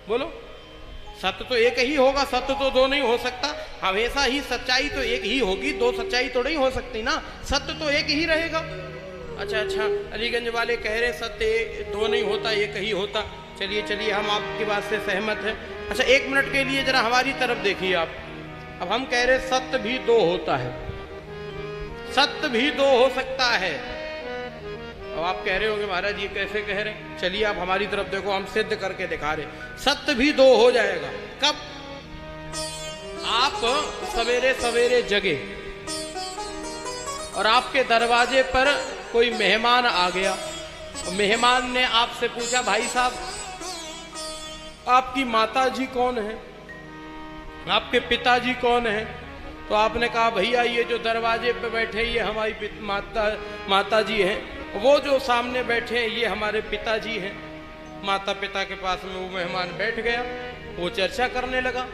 बोलो, सत्य तो एक ही होगा, सत्य तो दो नहीं हो सकता। हमेशा ही सच्चाई तो एक ही होगी, दो सच्चाई तो नहीं हो सकती ना, सत्य तो एक ही रहेगा। अच्छा, अलीगंज वाले कह रहे सत्य दो नहीं होता, एक ही होता। चलिए हम आपकी बात से सहमत हैं। अच्छा, 1 मिनट के लिए जरा हमारी तरफ देखिए आप। अब हम कह रहे सत्य भी दो होता है, सत्य भी दो हो सकता है। अब आप कह रहे होंगे महाराज ये कैसे कह रहे हैं? चलिए आप हमारी तरफ देखो, हम सिद्ध करके दिखा रहे, सत्य भी दो हो जाएगा। कब? आप सवेरे सवेरे जगे और आपके दरवाजे पर कोई मेहमान आ गया और मेहमान ने आपसे पूछा, भाई साहब आपकी माता जी कौन है, आपके पिताजी कौन है? तो आपने कहा भैया ये जो दरवाजे पे बैठे ये हमारी माता जी हैं, वो जो सामने बैठे हैं ये हमारे पिताजी हैं। माता पिता के पास में वो मेहमान बैठ गया, वो चर्चा करने लगा।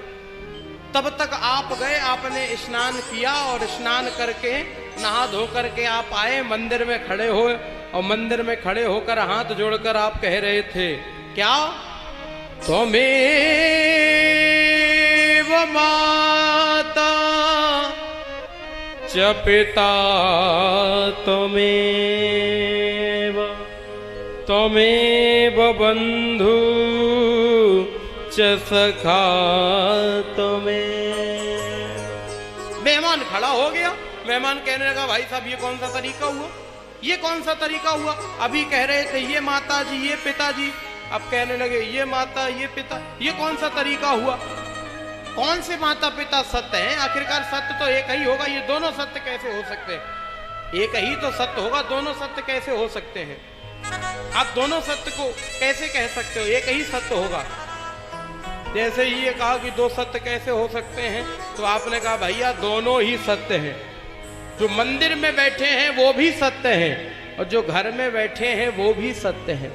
तब तक आप गए, आपने स्नान किया और स्नान करके नहा धो करके आप आए, मंदिर में खड़े हो और मंदिर में खड़े होकर हाथ जोड़कर आप कह रहे थे क्या? त्वमेव माता च पिता त्वमेव बंधु च सखा मेहमान खड़ा हो गया। मेहमान कहने लगा भाई साहब ये कौन सा तरीका हुआ, ये कौन सा तरीका हुआ? अभी कह रहे थे ये माता जी ये पिताजी, अब कहने लगे ये माता ये पिता, ये कौन सा तरीका हुआ? कौन से माता पिता सत्य हैं? आखिरकार सत्य तो एक ही होगा, ये दोनों सत्य कैसे हो सकते हैं? एक ही तो सत्य होगा, दोनों सत्य कैसे हो सकते हैं? आप दोनों सत्य को कैसे कह सकते हो? एक ही सत्य होगा। जैसे ही ये कहा कि दो सत्य कैसे हो सकते हैं, तो आपने कहा भैया दोनों ही सत्य हैं। जो मंदिर में बैठे हैं वो भी सत्य हैं और जो घर में बैठे हैं वो भी सत्य हैं।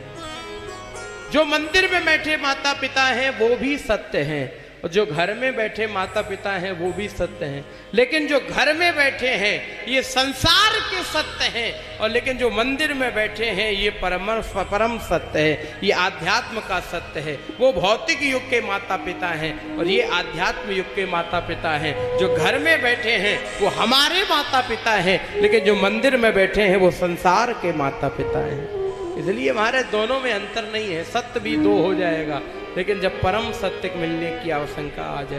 जो मंदिर में बैठे माता पिता हैं वो भी सत्य हैं और जो घर में बैठे माता पिता हैं वो भी सत्य हैं। लेकिन जो घर में बैठे हैं ये संसार के सत्य हैं और लेकिन जो मंदिर में बैठे हैं ये परम सत्य है, ये आध्यात्म का सत्य है। वो भौतिक युग के माता पिता हैं और ये आध्यात्म युग के माता पिता हैं। जो घर में बैठे हैं वो हमारे माता पिता हैं, लेकिन जो मंदिर में बैठे हैं वो संसार के माता पिता हैं। इसलिए हमारे दोनों में अंतर नहीं है, सत्य भी दो हो जाएगा, लेकिन जब परम सत्य मिलने की आशंका आ जाए